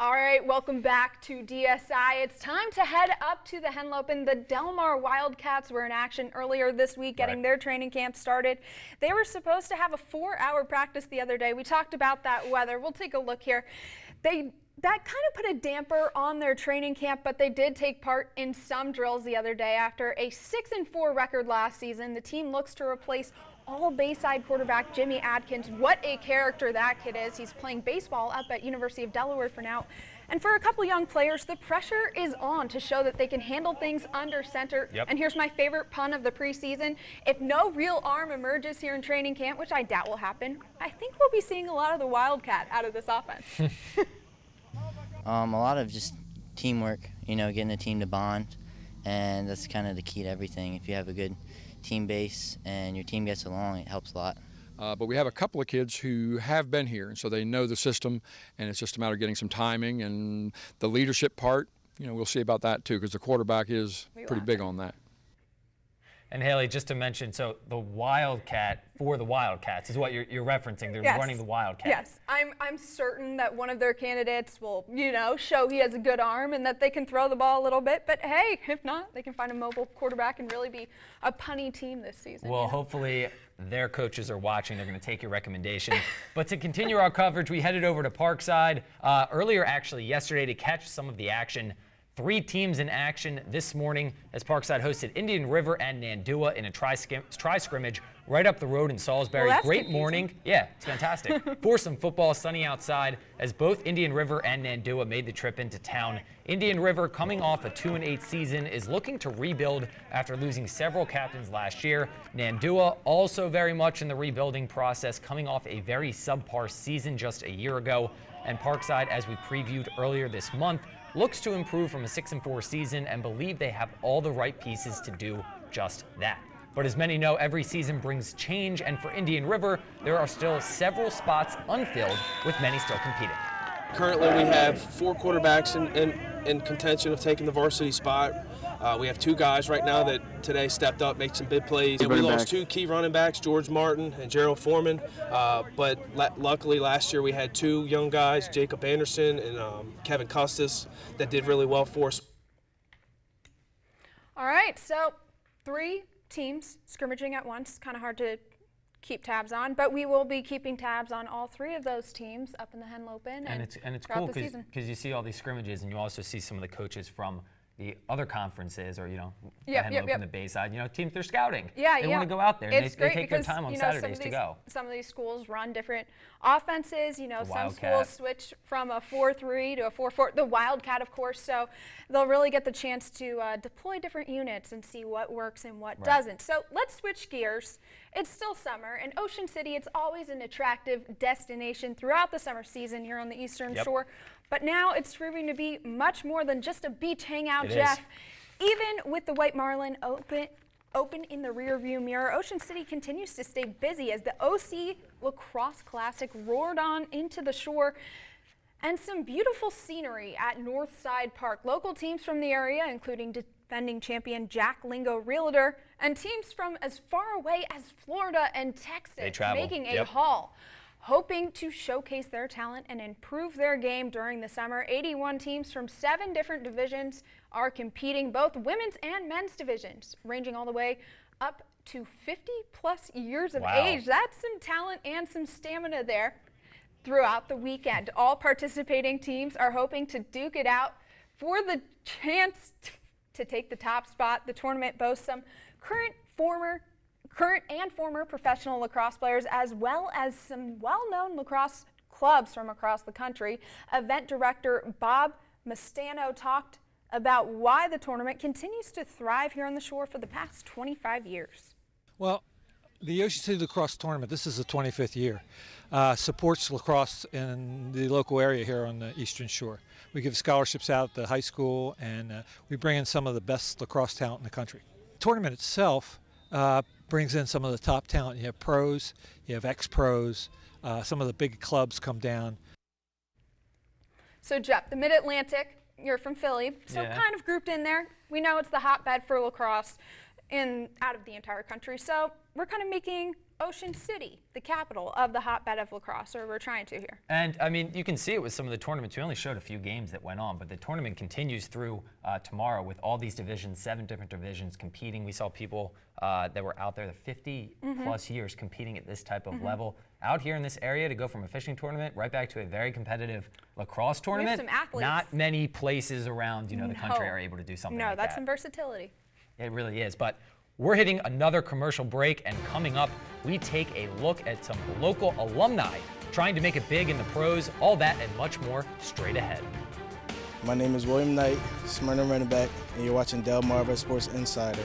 All right, welcome back to DSI. It's time to head up to the Henlopen. The Del Mar Wildcats were in action earlier this week, getting their training camp started. They were supposed to have a 4-hour practice the other day. We talked about that weather. We'll take a look here. That kind of put a damper on their training camp, but they did take part in some drills the other day. After a 6-4 record last season, the team looks to replace all-Bayside quarterback Jimmy Adkins. What a character that kid is. He's playing baseball up at University of Delaware for now. And for a couple young players, the pressure is on to show that they can handle things under center. And here's my favorite pun of the preseason. If no real arm emerges here in training camp, which I doubt will happen, I think we'll be seeing a lot of the Wildcat out of this offense. A lot of just teamwork, you know, getting a team to bond, and that's kind of the key to everything. If you have a good team base and your team gets along, it helps a lot. But we have a couple of kids who have been here, and so they know the system, and it's just a matter of getting some timing and the leadership part. You know, we'll see about that too, because the quarterback is pretty big on that. And Haley, just to mention, so the Wildcat for the Wildcats is what you're referencing. They're running the Wildcat. Yes, I'm certain that one of their candidates will, you know, show he has a good arm and that they can throw the ball a little bit. But hey, if not, they can find a mobile quarterback and really be a punny team this season. Well, hopefully their coaches are watching. They're going to take your recommendation. But to continue our coverage, we headed over to Parkside earlier, actually yesterday, to catch some of the action. 3 teams in action this morning as Parkside hosted Indian River and Nandua in a tri-scrimmage right up the road in Salisbury. Well, great morning. Yeah, it's fantastic. For some football, sunny outside, as both Indian River and Nandua made the trip into town. Indian River, coming off a 2-8 season, is looking to rebuild after losing several captains last year. Nandua also very much in the rebuilding process, coming off a very subpar season just a year ago. And Parkside, as we previewed earlier this month, looks to improve from a 6-4 season and believe they have all the right pieces to do just that. But as many know, every season brings change, and for Indian River, there are still several spots unfilled, with many still competing. Currently, we have 4 quarterbacks in contention of taking the varsity spot. We have 2 guys right now that today stepped up, made some big plays. We lost 2 key running backs, George Martin and Gerald Foreman. But luckily last year we had 2 young guys, Jacob Anderson and Kevin Custis, that did really well for us. All right, so 3 teams scrimmaging at once. Kind of hard to keep tabs on, but we will be keeping tabs on all 3 of those teams up in the Henlopen and it's cool because you see all these scrimmages and you also see some of the coaches from the other conferences, or, you know, the Bayside, you know, teams, they're scouting. They want to go out there. And they take their time on Saturdays to go. Some of these schools run different offenses. You know, some schools switch from a 4-3 to a 4-4. The Wildcat, of course. So they'll really get the chance to deploy different units and see what works and what doesn't. So let's switch gears. It's still summer. In Ocean City, it's always an attractive destination throughout the summer season here on the Eastern Shore. But now it's proving to be much more than just a beach hangout, Jeff. Even with the White Marlin open in the rearview mirror, Ocean City continues to stay busy as the OC Lacrosse Classic roared on into the shore. And some beautiful scenery at Northside Park. Local teams from the area, including defending champion Jack Lingo Realtor, and teams from as far away as Florida and Texas, making a haul, hoping to showcase their talent and improve their game during the summer. 81 teams from 7 different divisions are competing, both women's and men's divisions, ranging all the way up to 50+ years of age. That's some talent and some stamina there. Throughout the weekend, all participating teams are hoping to duke it out for the chance to take the top spot. The tournament boasts some current and former professional lacrosse players, as well as some well-known lacrosse clubs from across the country. Event director Bob Mastano talked about why the tournament continues to thrive here on the shore for the past 25 years. Well, the Ocean City Lacrosse Tournament, this is the 25th year, supports lacrosse in the local area here on the Eastern Shore. We give scholarships out at the high school, and we bring in some of the best lacrosse talent in the country. The tournament itself brings in some of the top talent. You have pros, you have ex-pros, some of the big clubs come down. So Jeff, the Mid-Atlantic, you're from Philly, so kind of grouped in there. We know it's the hotbed for lacrosse out of the entire country, so we're kind of making Ocean City, the capital of the hotbed of lacrosse, or we're trying to here. And I mean, you can see it with some of the tournaments. We only showed a few games that went on, but the tournament continues through tomorrow with all these divisions, 7 different divisions competing. We saw people that were out there the 50 plus years competing at this type of level. Out here in this area to go from a fishing tournament right back to a very competitive lacrosse tournament. We have some athletes. Not many places around the country are able to do something like that. No, that's some versatility. It really is. But we're hitting another commercial break, and coming up, we take a look at some local alumni trying to make it big in the pros. All that and much more straight ahead. My name is William Knight, Smyrna running back, and you're watching Delmarva Sports Insider.